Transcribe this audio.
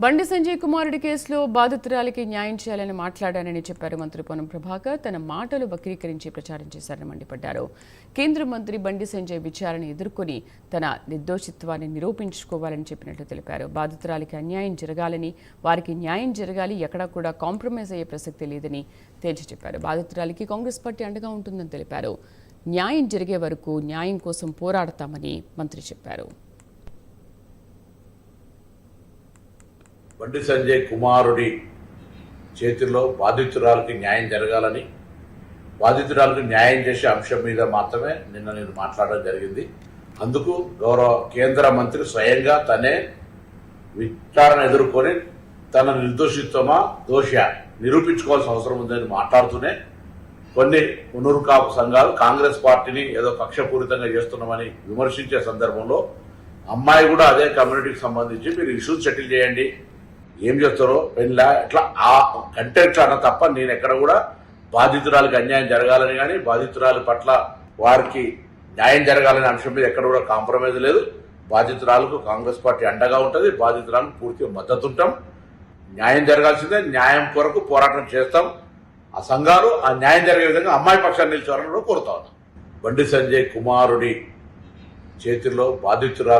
బండి సంజయ్ కుమారుడి కేసులో బాధితురాలికి న్యాయం చేయాలని మాట్లాడానని చెప్పారు మంత్రి పొన్నం ప్రభాకర్. తన మాటలు వక్రీకరించి ప్రచారం చేశారని మండిపడ్డారు. కేంద్ర మంత్రి బండి సంజయ్ విచారణ ఎదుర్కొని తన నిర్దోషిత్వాన్ని నిరూపించుకోవాలని చెప్పినట్లు తెలిపారు. బాధితురాలికి అన్యాయం జరగాలని, వారికి న్యాయం జరగాలి, ఎక్కడా కూడా కాంప్రమైజ్ అయ్యే ప్రసక్తి లేదని తేల్చి చెప్పారు. బాధితురాలికి కాంగ్రెస్ పార్టీ అండగా ఉంటుందని తెలిపారు. న్యాయం జరిగే వరకు న్యాయం కోసం పోరాడతామని మంత్రి చెప్పారు. బండి సంజయ్ కుమారుడి చేతిలో బాధితురాలకి న్యాయం జరగాలని, బాధితురాలకు న్యాయం చేసే అంశం మీద మాత్రమే నిన్న నేను మాట్లాడడం జరిగింది. అందుకు గౌరవ కేంద్ర మంత్రి స్వయంగా తనే విచారణ ఎదుర్కొని తన నిర్దోషిత్వమా దోష నిరూపించుకోవాల్సిన అవసరం ఉందని మాట్లాడుతూనే కొన్ని మునురుకాపు సంఘాలు కాంగ్రెస్ పార్టీని ఏదో కక్షపూరితంగా చేస్తున్నామని విమర్శించే సందర్భంలో అమ్మాయి కూడా అదే కమ్యూనిటీకి సంబంధించి మీరు ఇష్యూస్ సెటిల్ చేయండి, ఏం చేస్తారో పెళ్ళ ఇట్లా ఆ కంటెంట్ అన్న తప్ప నేను ఎక్కడ కూడా బాధితురాలకు అన్యాయం జరగాలని కానీ బాధితురాలి పట్ల వారికి న్యాయం జరగాలనే అంశం మీద ఎక్కడ కూడా కాంప్రమైజ్ లేదు. బాధితురాలకు కాంగ్రెస్ పార్టీ అండగా ఉంటుంది, బాధితురాలకు పూర్తిగా మద్దతు ఉంటాం. న్యాయం జరగాల్సిందే, న్యాయం కొరకు పోరాటం చేస్తాం. ఆ సంఘాలు ఆ న్యాయం జరిగే విధంగా అమ్మాయి పక్షాన్ని నిలిచేవారని కూడా కోరుతా ఉన్నాం. బండి సంజయ్ కుమారుడి చేతిలో బాధితురాలు